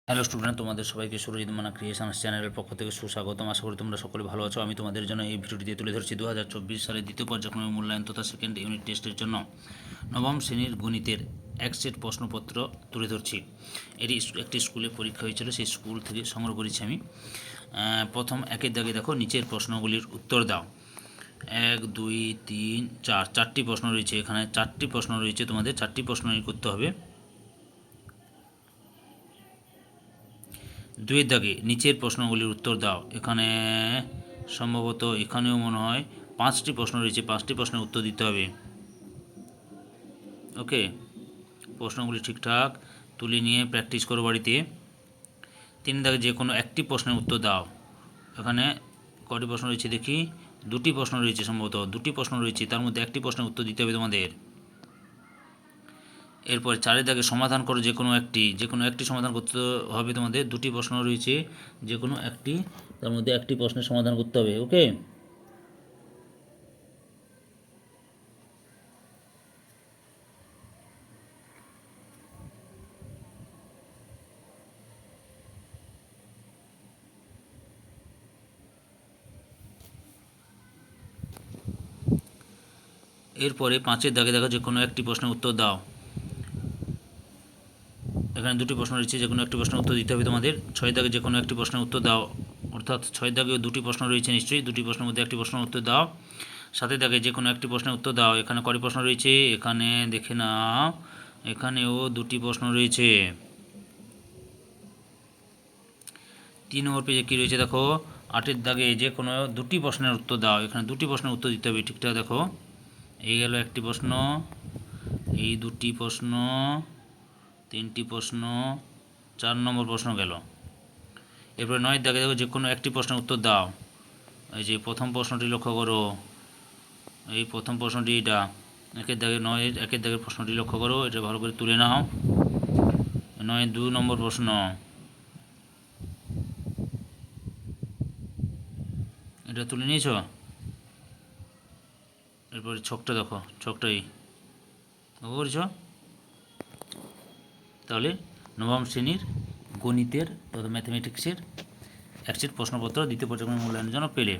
Hello student, তোমাদের সবাইকে সুরজিৎ মানা ক্রিয়েশনস চ্যানেলের পক্ষ থেকে সুস্বাগতম। আশা করি তোমরা সকলে ভালো আছো। আমি তোমাদের জন্য এই ভিডিওটি দিয়ে তুলে ধরছি 2024 সালের দ্বিতীয় পর্যায়ক্রমিক মূল্যায়ন তথা সেকেন্ড ইউনিট টেস্টের জন্য নবম শ্রেণীর গণিতের এক সেট প্রশ্নপত্র তুলে ধরছি। এটি একটি স্কুলে পরীক্ষা হয়েছিল, সেই স্কুল থেকে সংগ্রহ করেছি আমি। প্রথম একের দাগে দেখো, নিচের প্রশ্নগুলির উত্তর দাও। 1, 2, 3, 4 চারটি প্রশ্ন রয়েছে। এখানে চারটি প্রশ্ন রয়েছে, তোমাদের চারটি প্রশ্নই করতে হবে। 2 দাগে নিচের প্রশ্নগুলির উত্তর দাও। এখানে সম্ভবত এখানেও মনে হয় 5টি প্রশ্ন রয়েছে, 5টি প্রশ্নের উত্তর দিতে হবে। ওকে, প্রশ্নগুলি ঠিকঠাক তুলে নিয়ে প্র্যাকটিস করো বাড়িতে। 3 দাগে যে কোনো একটি প্রশ্নের উত্তর দাও। এখানে কটি প্রশ্ন রয়েছে দেখি, 2টি প্রশ্ন রয়েছে, সম্ভবত 2টি প্রশ্ন রয়েছে, তার মধ্যে একটি প্রশ্নের উত্তর দিতে হবে তোমাদের। এরপর 4 দাগে সমাধান করো যে কোনো একটি সমাধান করতে হবে তোমাদের। 2টি প্রশ্ন রয়েছে, যে কোনো একটি, তার মধ্যে একটি প্রশ্নের সমাধান করতে হবে। ওকে, এরপরে 5 দাগে দেখো যে কোনো একটি প্রশ্নের উত্তর দাও। এখানে 2টি প্রশ্ন রয়েছে, যে কোনো একটি প্রশ্নের উত্তর দিতে হবে তোমাদের। 6 দাগে যে কোনো একটি প্রশ্নের উত্তর দাও, অর্থাৎ 6 দাগেও 2টি প্রশ্ন রয়েছে নিশ্চয়ই, 2টি প্রশ্নের মধ্যে একটি প্রশ্নের উত্তর দাও। 7 দাগে যে কোনো একটি প্রশ্নের উত্তর দাও। এখানে কটি প্রশ্ন রয়েছে, এখানে দেখে নাও, এখানেও 2টি প্রশ্ন রয়েছে। 3 নম্বর পেজে কী রয়েছে দেখো, 8 দাগে যে কোনো 2টি প্রশ্নের উত্তর দাও। এখানে 2টি প্রশ্নের উত্তর দিতে হবে, ঠিকঠাক দেখো। এই গেল একটি প্রশ্ন, এই 2টি প্রশ্ন, 3টি প্রশ্ন, 4 নম্বর প্রশ্ন গেল। এরপরে 9 দাগে দেখো যে কোনো একটি প্রশ্নের উত্তর দাও। এই যে প্রথম প্রশ্নটি লক্ষ্য করো, এই প্রথম প্রশ্নটি, এটা 1 দাগে 1 দাগের প্রশ্নটি লক্ষ্য করো, এটা ভালো করে তুলে নাও। 2 নম্বর প্রশ্ন, এটা তুলে নিয়েছ। এরপরে ছকটা দেখো, ছকটাই লক্ষ্য করেছ। তাহলে নবম শ্রেণীর গণিতের তথা ম্যাথমেটিক্সের এক সেট প্রশ্নপত্র দ্বিতীয় পর্যায়ক্রমিক মূল্যায়নের জন্য পেলে।